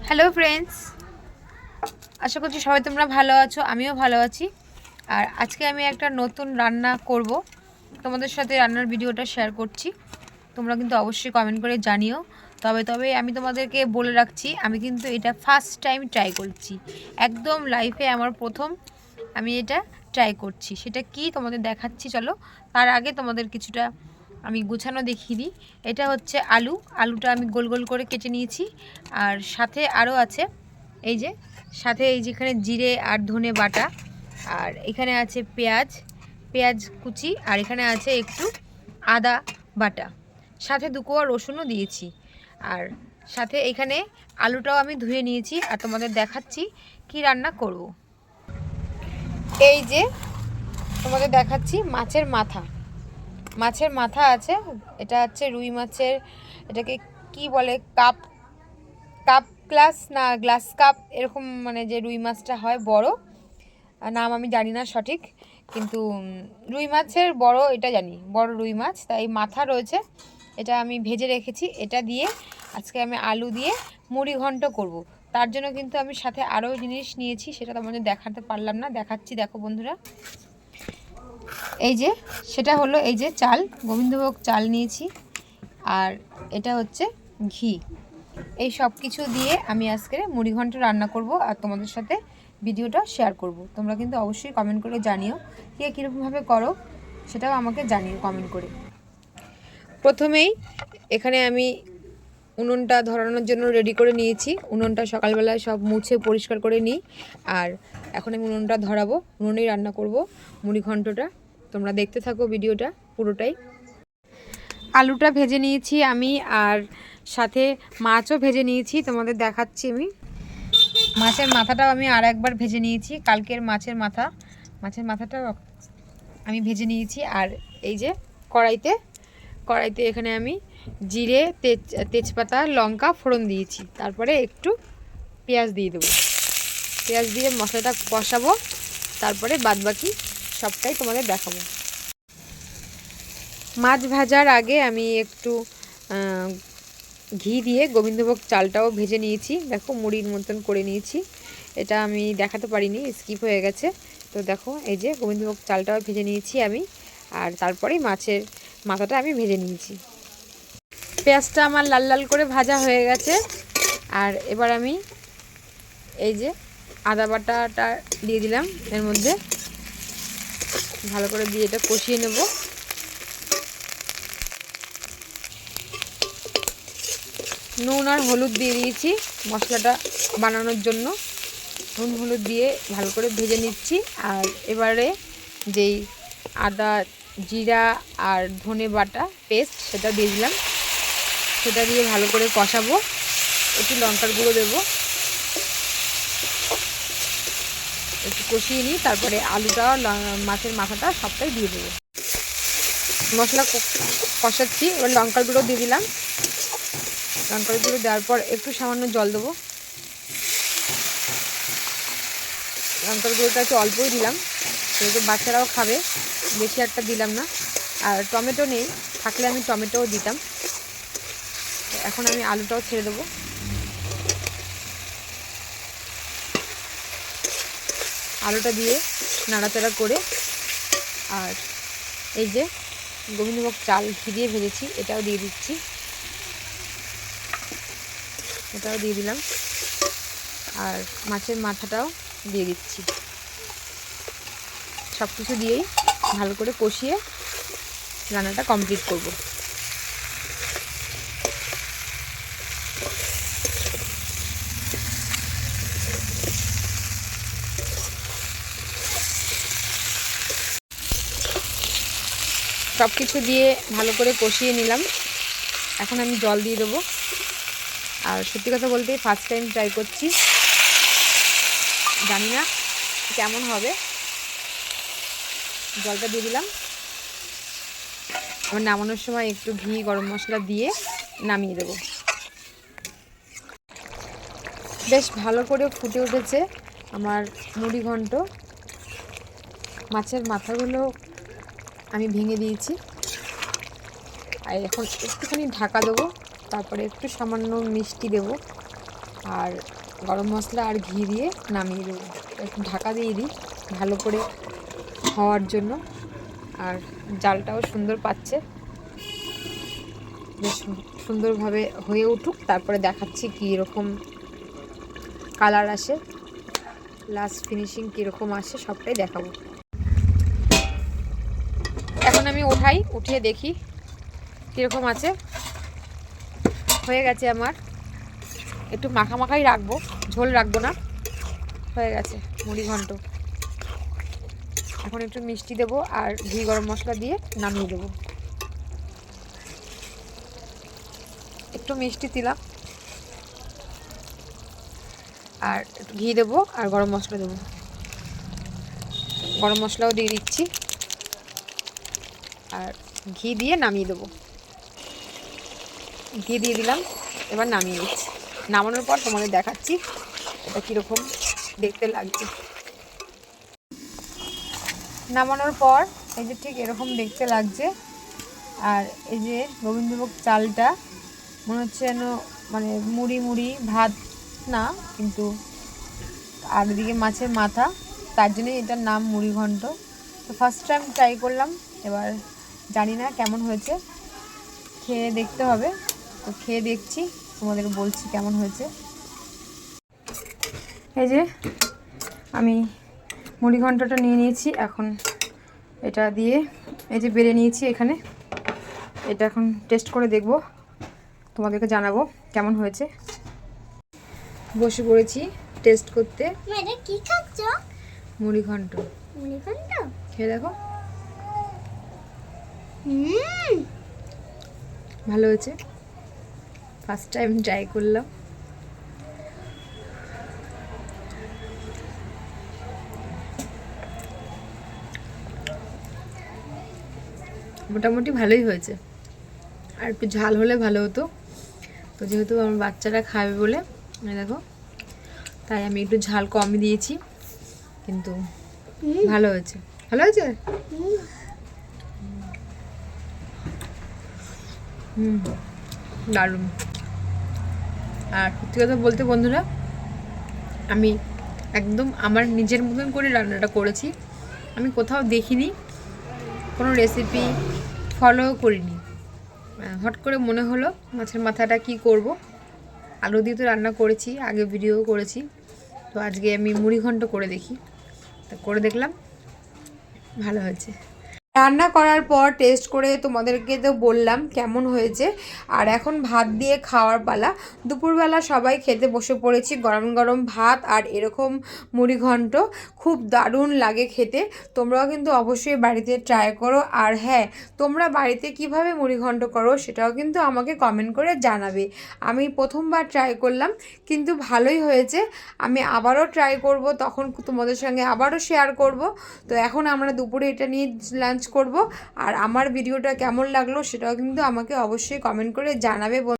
Hello friends, আশা করছি সবাই তোমরা ভালো আছো। আমিও ভালো আছি। আর আজকে আমি একটা নতুন রান্না করব, তোমাদের সাথে রান্নার ভিডিওটা শেয়ার করছি। তোমরা কিন্তু অবশ্যই কমেন্ট করে জানিও। তবে আমি তোমাদেরকে বলে রাখছি, আমি কিন্তু এটা ফার্স্ট টাইম ট্রাই করছি, একদম লাইফে আমার প্রথম আমি এটা ট্রাই করছি। সেটা কি তোমাদের দেখাচ্ছি, চলো। তার আগে তোমাদের কিছুটা আমি গুছানো দেখিয়ে দিই। এটা হচ্ছে আলুটা আমি গোল গোল করে কেটে নিয়েছি। আর সাথে আরও আছে, এই যে সাথে এই যেখানে জিরে আর ধনে বাটা, আর এখানে আছে পেঁয়াজ কুচি, আর এখানে আছে একটু আদা বাটা, সাথে 2 কোয়া রসুনও দিয়েছি। আর সাথে এখানে আলুটাও আমি ধুয়ে নিয়েছি। আর তোমাদের দেখাচ্ছি কি রান্না করব। এই যে তোমাদের দেখাচ্ছি মাছের মাথা আছে। এটা হচ্ছে রুই মাছের, এটাকে কি বলে, কাপ কাপ গ্লাস না গ্লাস কাপ এরকম, মানে যে রুই মাছটা হয় বড়, নাম আমি জানি না সঠিক, কিন্তু রুই মাছের বড় এটা জানি, বড় রুই মাছ। তাই মাথা রয়েছে, এটা আমি ভেজে রেখেছি। এটা দিয়ে আজকে আমি আলু দিয়ে মুড়ি ঘন্ট করব। তার জন্য কিন্তু আমি সাথে আরও জিনিস নিয়েছি, সেটা তোমাদের দেখাতে পারলাম না, দেখাচ্ছি। দেখো বন্ধুরা, এই যে সেটা হলো এই যে চাল, গোবিন্দভোগ চাল নিয়েছি। আর এটা হচ্ছে ঘি। এই সব কিছু দিয়ে আমি আজকে মুড়িঘণ্ট রান্না করব আর তোমাদের সাথে ভিডিওটা শেয়ার করব। তোমরা কিন্তু অবশ্যই কমেন্ট করে জানিও কে কীরকমভাবে করো, সেটাও আমাকে জানিও কমেন্ট করে। প্রথমেই এখানে আমি উনুনটা ধরানোর জন্য রেডি করে নিয়েছি। উনুনটা সকালবেলায় সব মুছে পরিষ্কার করে নিই। আর এখন আমি উনুনটা ধরাবো, উনুনেই রান্না করব মুড়িঘণ্টটা। তোমরা দেখতে থাকো ভিডিওটা পুরোটাই। আলুটা ভেজে নিয়েছি আমি, আর সাথে মাছও ভেজে নিয়েছি, তোমাদের দেখাচ্ছি আমি। মাছের মাথাটাও আমি আর একবার ভেজে নিয়েছি, কালকের মাছের মাথাটাও আমি ভেজে নিয়েছি। আর এই যে কড়াইতে এখানে আমি জিরে, তেজপাতা, লঙ্কা ফোড়ন দিয়েছি। তারপরে একটু পেঁয়াজ দিয়ে দেবো। পেঁয়াজ দিয়ে মশলাটা কষাবো, তারপরে বাদবাকি সবটাই তোমাদের দেখাবো। মাছ ভাজার আগে আমি একটু ঘি দিয়ে গোবিন্দভোগ চালটাও ভেজে নিয়েছি। দেখো মুড়ির মতন করে নিয়েছি, এটা আমি দেখাতে পারিনি, স্কিপ হয়ে গেছে। তো দেখো এই যে গোবিন্দভোগ চালটাও ভেজে নিয়েছি আমি। আর তারপরেই মাছের মাথাটা আমি ভেজে নিয়েছি। পেঁয়াজটা আমার লাল লাল করে ভাজা হয়ে গেছে। আর এবার আমি এই যে আদা বাটাটা দিয়ে দিলাম এর মধ্যে, ভালো করে দিয়ে এটা কষিয়ে নেব। নুন আর হলুদ দিয়ে দিয়েছি মশলাটা বানানোর জন্য। নুন হলুদ দিয়ে ভালো করে ভেজে নিচ্ছি। আর এবারে যেই আদা, জিরা আর ধনে বাটা পেস্ট সেটা দিয়ে দিলাম। সেটা দিয়ে ভালো করে কষাবো। একটু লঙ্কার গুঁড়ো দেবো, একটু কষিয়ে নিই। তারপরে আলুটা, মাছের মাথাটা সবটাই দিয়ে দেবো। মশলা কষাচ্ছি, এবার লঙ্কার গুঁড়ো দিয়ে দিলাম। লঙ্কার গুঁড়ো দেওয়ার পর একটু সামান্য জল দেবো। লঙ্কার গুঁড়োটা একটু অল্পই দিলাম, যেহেতু বাচ্চারাও খাবে, বেশি একটা দিলাম না। আর টমেটো নেই, থাকলে আমি টমেটোও দিতাম। এখন আমি আলুটাও ছেড়ে দেবো। আলুটা দিয়ে নাড়াচাড়া করে, আর এই যে গোবিন্দভোগ চাল ঘি দিয়ে ভেজেছি এটাও দিয়ে দিচ্ছি, এটাও দিয়ে দিলাম। আর মাছের মাথাটাও দিয়ে দিচ্ছি। সব কিছু দিয়েই ভালো করে কষিয়ে রান্নাটা কমপ্লিট করব। সব কিছু দিয়ে ভালো করে কষিয়ে নিলাম। এখন আমি জল দিয়ে দেবো। আর সত্যি কথা বলতে ফার্স্ট টাইম ট্রাই করছি, জানি না কেমন হবে। জলটা দিয়ে দিলাম। আমার নামানোর সময় একটু ঘি, গরম মশলা দিয়ে নামিয়ে দেব। বেশ ভালো করে ফুটে উঠেছে আমার মুড়িঘণ্ট। মাছের মাথাগুলো আমি ভেঙে দিয়েছি। আর এখন একটুখানি ঢাকা দেবো, তারপরে একটু সামান্য মিষ্টি দেবো। আর গরম মশলা আর ঘি দিয়ে নামিয়ে দেবো। একটু ঢাকা দিয়ে দিই ভালো করে হওয়ার জন্য। আর জালটাও সুন্দর পাচ্ছে, বেশ সুন্দরভাবে হয়ে উঠুক, তারপরে দেখাচ্ছি কীরকম কালার আসে, লাস্ট ফিনিশিং কীরকম আসে সবটাই দেখাবো। এখন আমি উঠিয়ে দেখি কীরকম আছে। হয়ে গেছে আমার, একটু মাখামাখাই রাখবো, ঝোল রাখবো না। হয়ে গেছে মুড়ি ঘন্ট। এখন একটু মিষ্টি দেবো আর ঘি গরম মশলা দিয়ে নামিয়ে দেবো। একটু মিষ্টি দিলাম আর একটু ঘি দেবো আর গরম মশলা দেবো। গরম মশলাও দিয়ে দিচ্ছি আর ঘি দিয়ে নামিয়ে দেবো। ঘি দিয়ে দিলাম, এবার নামিয়ে দিচ্ছি। নামানোর পর তোমাদের দেখাচ্ছি এটা কীরকম দেখতে লাগছে। নামানোর পর এই যে ঠিক এরকম দেখতে লাগছে। আর এই যে গোবিন্দভোগ চালটা মনে হচ্ছে যেন মানে মুড়ি মুড়ি ভাত না, কিন্তু আর এদিকে মাছের মাথা, তার জন্যই এটার নাম মুড়ি ঘন্ট। তো ফার্স্ট টাইম ট্রাই করলাম, এবার জানি না কেমন হয়েছে, খেয়ে দেখতে হবে। তো খেয়ে দেখছি, তোমাদের বলছি কেমন হয়েছে। এই যে আমি মুড়ি ঘন্টটা নিয়ে নিয়েছি, এখন এটা দিয়ে এই যে বেড়ে নিয়েছি এখানে। এটা এখন টেস্ট করে দেখব, তোমাদেরকে জানাবো কেমন হয়েছে। বসে পড়েছি টেস্ট করতে। এটা কি খাচ্ছ? মুড়ি ঘন্ট। মুড়ি ঘন্ট খেয়ে দেখো। ভালো হয়েছে, ফার্স্ট টাইম ট্রাই করলাম। মোটামুটি ভালোই হয়েছে, আর একটু ঝাল হলে ভালো হতো। তো যেহেতু আমার বাচ্চারা খাবে বলে দেখো, তাই আমি একটু ঝাল কমই দিয়েছি, কিন্তু ভালো হয়েছে। ভালো হয়েছে। দারুণ। আর সত্যি কথা বলতে বন্ধুরা, আমি একদম আমার নিজের মতন করে রান্নাটা করেছি। আমি কোথাও দেখিনি, কোনো রেসিপি ফলো করিনি। হট করে মনে হলো মাছের মাথাটা কি করব, আলু দিয়ে তো রান্না করেছি, আগে ভিডিও করেছি। তো আজকে আমি মুড়ি ঘন্ট করে দেখি, তা করে দেখলাম ভালো হয়েছে। রান্না করার পর টেস্ট করে তোমাদেরকে তো বললাম কেমন হয়েছে। আর এখন ভাত দিয়ে খাওয়ার পালা। দুপুরবেলা সবাই খেতে বসে পড়েছি, গরম গরম ভাত আর এরকম মুড়ি ঘন্ট, খুব দারুণ লাগে খেতে। তোমরাও কিন্তু অবশ্যই বাড়িতে ট্রাই করো। আর হ্যাঁ, তোমরা বাড়িতে কিভাবে মুড়ি ঘন্ট করো সেটাও কিন্তু আমাকে কমেন্ট করে জানাবে। আমি প্রথমবার ট্রাই করলাম, কিন্তু ভালোই হয়েছে। আমি আবারও ট্রাই করব, তখন তোমাদের সঙ্গে আবারও শেয়ার করব। তো এখন আমরা দুপুরে এটা নিয়ে লাঞ্চ করব। আর আমার ভিডিওটা কেমন লাগলো সেটাও কিন্তু আমাকে অবশ্যই কমেন্ট করে জানাবে।